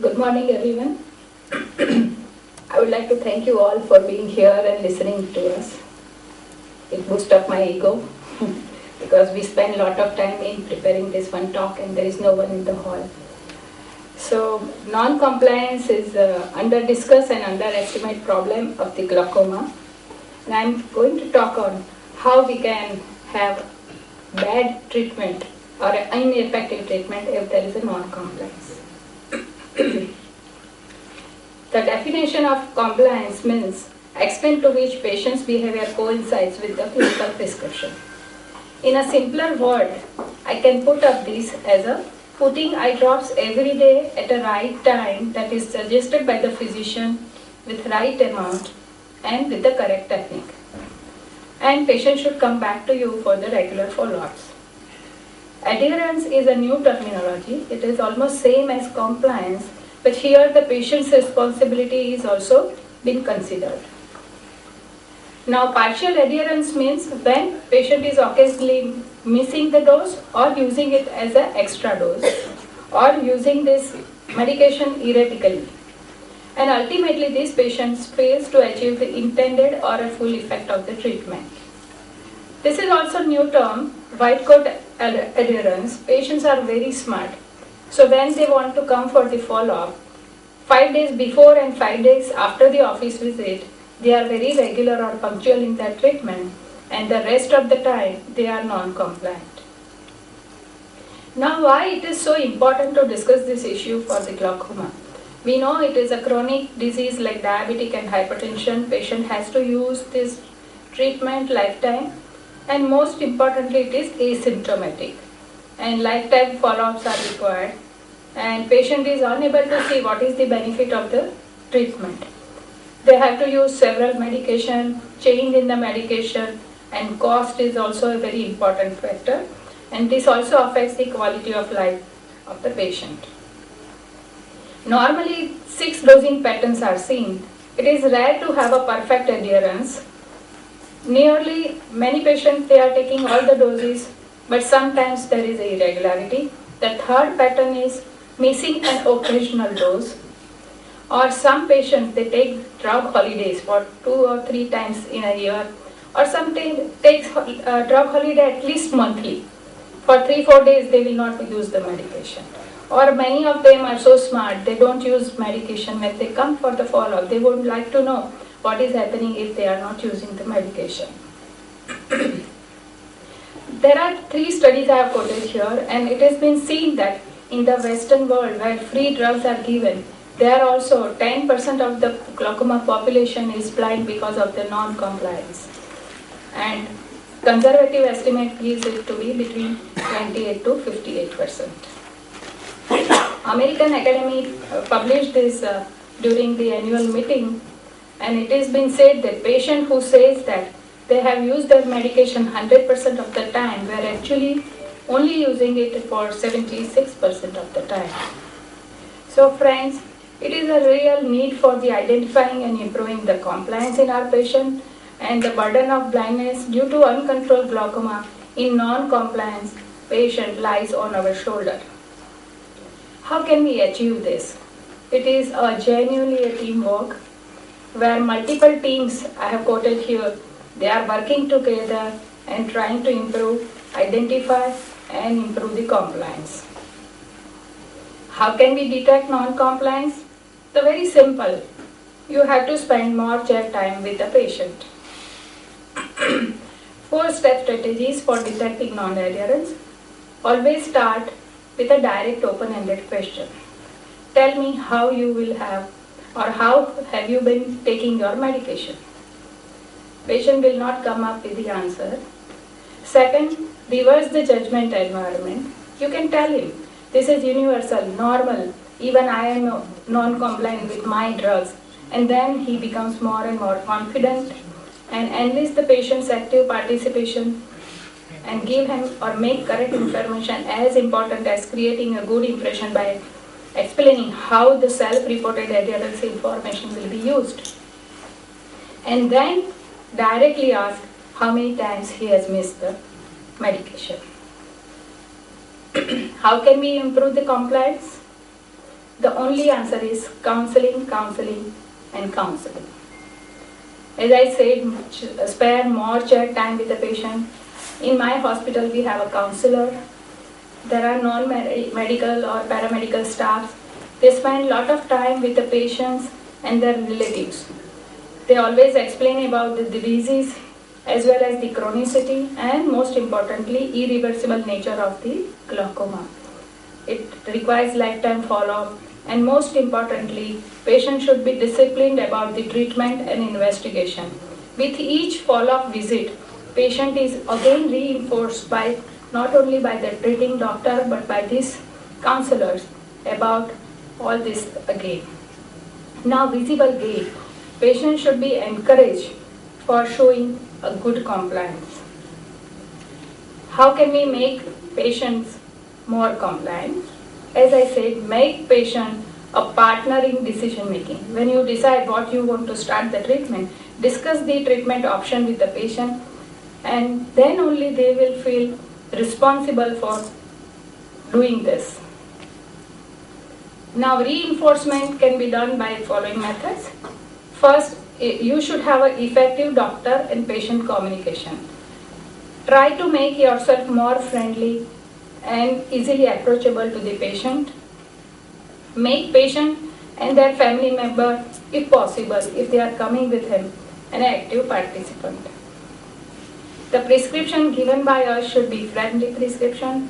Good morning, everyone. I would like to thank you all for being here and listening to us. It boosts up my ego because we spend a lot of time in preparing this one talk and there is no one in the hall. So, non-compliance is under discuss and underestimate problem of the glaucoma. And I'm going to talk on how we can have bad treatment or ineffective treatment if there is a non-compliance. The definition of compliance means extent to which patient's behavior coincides with the clinical prescription. In a simpler word, I can put up this as a putting eye drops every day at a right time that is suggested by the physician with right amount and with the correct technique. And patient should come back to you for the regular follow-ups. Adherence is a new terminology. It is almost same as compliance, but here the patient's responsibility is also been considered. Now, partial adherence means when patient is occasionally missing the dose or using it as an extra dose or using this medication erratically. And ultimately, these patients fails to achieve the intended or a full effect of the treatment. This is also a new term, white coat adherence. Patients are very smart. So when they want to come for the follow-up, 5 days before and 5 days after the office visit, they are very regular or punctual in their treatment, and the rest of the time they are non-compliant. Now, why it is so important to discuss this issue for the glaucoma? We know it is a chronic disease like diabetic and hypertension. Patient has to use this treatment lifetime, and most importantly, it is asymptomatic, and lifetime follow-ups are required. And patient is unable to see what is the benefit of the treatment. They have to use several medication, change in the medication, and cost is also a very important factor. And this also affects the quality of life of the patient. Normally, 6 dosing patterns are seen. It is rare to have a perfect adherence. Nearly many patients, they are taking all the doses, but sometimes there is a irregularity. The third pattern is missing an occasional dose, or some patients they take drug holidays for 2 or 3 times in a year, or some takes drug holiday at least monthly. For 3-4 days they will not use the medication. Or many of them are so smart, they don't use medication. When they come for the follow-up, they would like to know what is happening if they are not using the medication. There are 3 studies I have quoted here, and it has been seen that in the Western world where free drugs are given, there are also 10% of the glaucoma population is blind because of the non-compliance. And conservative estimate gives it to be between 28 to 58%. American Academy published this during the annual meeting, and it has been said that patient who says that they have used their medication 100% of the time were actually only using it for 76% of the time. So friends, it is a real need for the identifying and improving the compliance in our patient, and the burden of blindness due to uncontrolled glaucoma in non-compliance patient lies on our shoulder. How can we achieve this? It is genuinely a teamwork where multiple teams, I have quoted here, they are working together and trying to improve, identify and improve the compliance. How can we detect non-compliance? The very simple. You have to spend more chair time with the patient. 4-step strategies for detecting non-adherence. Always start with a direct open-ended question. Tell me how you will have or how have you been taking your medication. Patient will not come up with the answer. Second, reverse the judgment environment. You can tell him, this is universal, normal, even I am non-compliant with my drugs. And then he becomes more and more confident and enlist the patient's active participation and give him or make correct information as important as creating a good impression by explaining how the self-reported adherence information will be used. And then directly ask how many times he has missed the medication. How can we improve the compliance? The only answer is counseling, counseling, and counseling. As I said, spare more chat time with the patient. In my hospital, we have a counselor. There are non-medical or paramedical staffs. They spend a lot of time with the patients and their relatives. They always explain about the disease as well as the chronicity and most importantly, irreversible nature of the glaucoma. It requires lifetime follow-up, and most importantly, patient should be disciplined about the treatment and investigation. With each follow-up visit, patient is again reinforced by not only by the treating doctor but by these counselors about all this again. Now, visible gain. Patient should be encouraged for showing a good compliance. How can we make patients more compliant? As I said, make patient a partner in decision making. When you decide what you want to start the treatment, discuss the treatment option with the patient, and then only they will feel responsible for doing this. Now, reinforcement can be done by following methods. First, you should have an effective doctor and patient communication. Try to make yourself more friendly and easily approachable to the patient. Make patient and their family member, if possible, if they are coming with him, an active participant. The prescription given by us should be friendly prescription.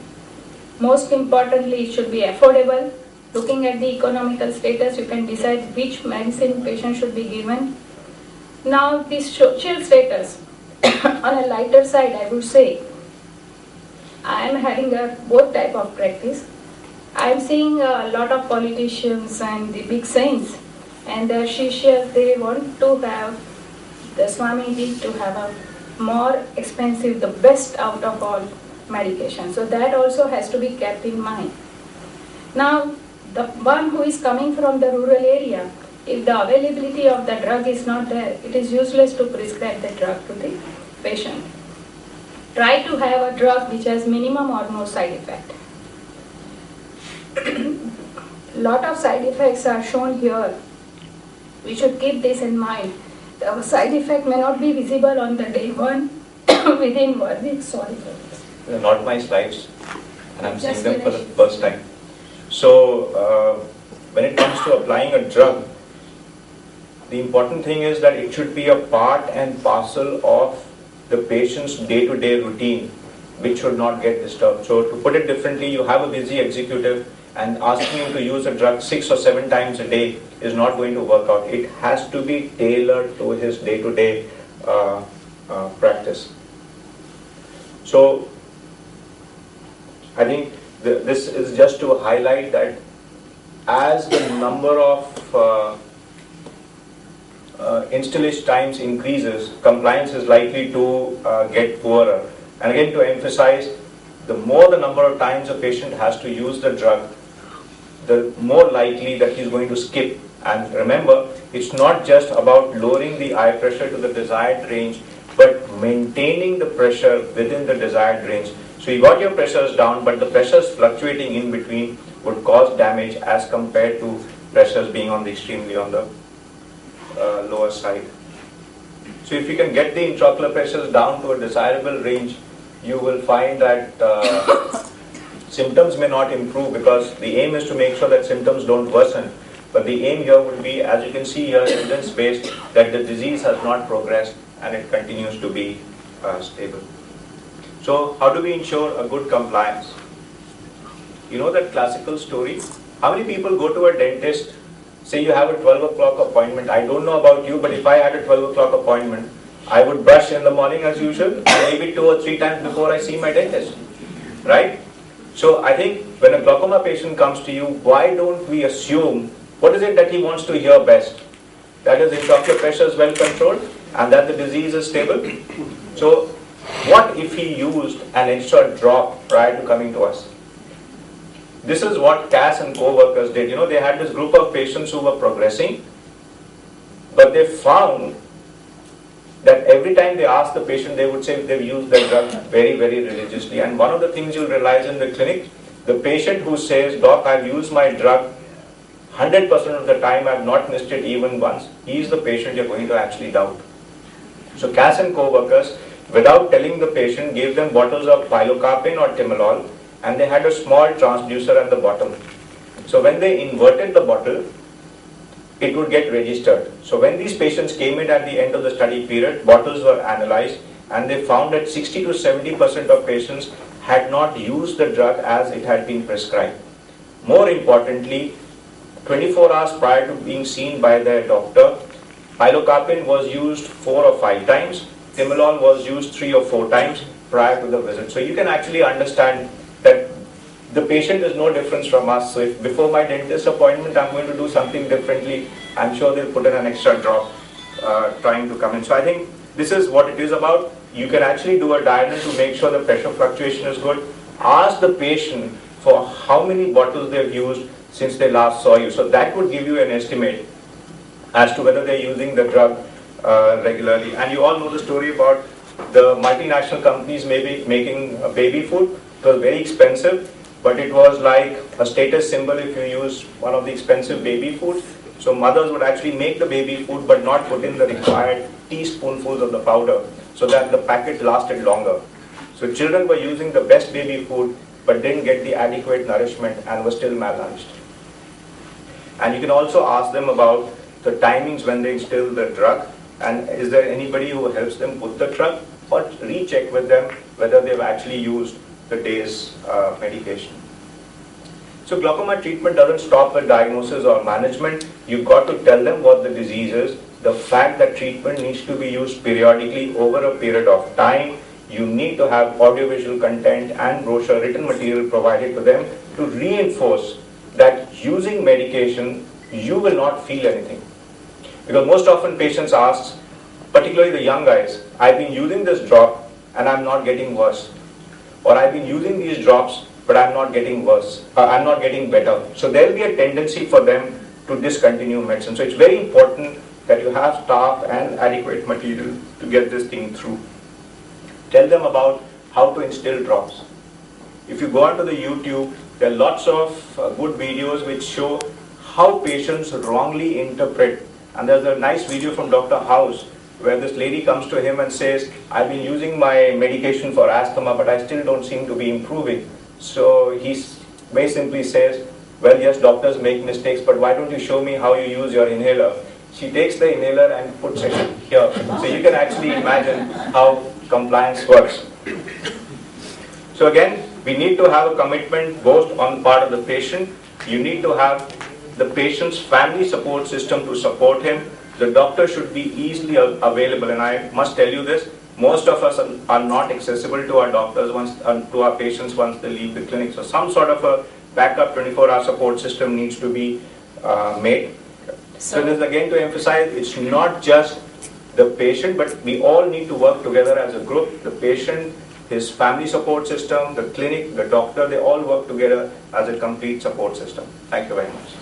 Most importantly, it should be affordable. Looking at the economical status, you can decide which medicine patient should be given. Now, this social status, on a lighter side, I would say, I am having both type of practice. I am seeing a lot of politicians and the big saints and their Shishyas, they want to have the Swamiji to have a more expensive, the best out of all medication. So that also has to be kept in mind. Now, the one who is coming from the rural area, if the availability of the drug is not there, it is useless to prescribe the drug to the patient. Try to have a drug which has minimum or no side effect. Lot of side effects are shown here. We should keep this in mind. The side effect may not be visible on the day one within 1 week. Sorry for this. They're not my slides, and I'm seeing them for the first time. So, when it comes to applying a drug, the important thing is that it should be a part and parcel of the patient's day-to-day routine, which should not get disturbed. So, to put it differently, you have a busy executive, and asking him to use a drug 6 or 7 times a day is not going to work out. It has to be tailored to his day-to-day practice. So, I think this is just to highlight that as the number of installation times increases, compliance is likely to get poorer. And again, to emphasize, the more the number of times a patient has to use the drug, the more likely that he's going to skip. And remember, it's not just about lowering the eye pressure to the desired range, but maintaining the pressure within the desired range. So you got your pressures down, but the pressures fluctuating in between would cause damage as compared to pressures being on the extremely on the lower side. So if you can get the intraocular pressures down to a desirable range, you will find that symptoms may not improve, because the aim is to make sure that symptoms don't worsen. But the aim here would be, as you can see here, evidence-based, that the disease has not progressed and it continues to be stable. So how do we ensure a good compliance? You know that classical story? How many people go to a dentist, say you have a 12 o'clock appointment? I don't know about you, but if I had a 12 o'clock appointment, I would brush in the morning as usual, and maybe 2 or 3 times before I see my dentist, right? So I think when a glaucoma patient comes to you, why don't we assume, what is it that he wants to hear best? That his intraocular pressure is well controlled and that the disease is stable. So what if he used an extra drop prior to coming to us? This is what Cass and co-workers did. You know, they had this group of patients who were progressing, but they found that every time they asked the patient, they would say they've used their drug very, very religiously. And one of the things you'll realize in the clinic, the patient who says, "Doc, I've used my drug 100% of the time, I've not missed it even once. He is the patient you're going to actually doubt. So Cass and co-workers, without telling the patient, gave them bottles of pilocarpine or timolol, and they had a small transducer at the bottom. So when they inverted the bottle, it would get registered. So when these patients came in at the end of the study period, bottles were analyzed, and they found that 60 to 70% of patients had not used the drug as it had been prescribed. More importantly, 24 hours prior to being seen by their doctor, pilocarpine was used 4 or 5 times, timolol was used 3 or 4 times prior to the visit. So you can actually understand that the patient is no difference from us. So if before my dentist appointment I'm going to do something differently, I'm sure they'll put in an extra drop trying to come in. So I think this is what it is about. You can actually do a diurnal to make sure the pressure fluctuation is good. Ask the patient for how many bottles they've used since they last saw you. So that would give you an estimate as to whether they're using the drug regularly. And you all know the story about the multinational companies maybe making baby food. It was very expensive, but it was like a status symbol if you use one of the expensive baby foods. So mothers would actually make the baby food but not put in the required teaspoonfuls of the powder so that the packet lasted longer. So children were using the best baby food but didn't get the adequate nourishment and were still malnourished. And you can also ask them about the timings when they instill the drug, and is there anybody who helps them put the drug, or recheck with them whether they've actually used the day's medication. So glaucoma treatment doesn't stop with diagnosis or management. You've got to tell them what the disease is, the fact that treatment needs to be used periodically over a period of time. You need to have audiovisual content and brochure written material provided to them to reinforce that using medication, you will not feel anything. Because most often patients ask, particularly the young guys, I've been using this drop and I'm not getting worse. Or I've been using these drops but I'm not getting worse, I'm not getting better. So there will be a tendency for them to discontinue medicine. So it's very important that you have staff and adequate material to get this thing through. Tell them about how to instill drops. If you go onto the YouTube, there are lots of good videos which show how patients wrongly interpret. And there's a nice video from Dr. House where this lady comes to him and says, I've been using my medication for asthma, but I still don't seem to be improving. So he very simply says, well, yes, doctors make mistakes, but why don't you show me how you use your inhaler? She takes the inhaler and puts it here. So you can actually imagine how compliance works. So again, we need to have a commitment both on the part of the patient. You need to have the patient's family support system to support him. The doctor should be easily available, and I must tell you this, most of us are not accessible to our doctors to our patients once they leave the clinic. So some sort of a backup 24-hour support system needs to be made. So this is again to emphasize, it's not just the patient, but we all need to work together as a group. The patient, his family support system, the clinic, the doctor, they all work together as a complete support system. Thank you very much.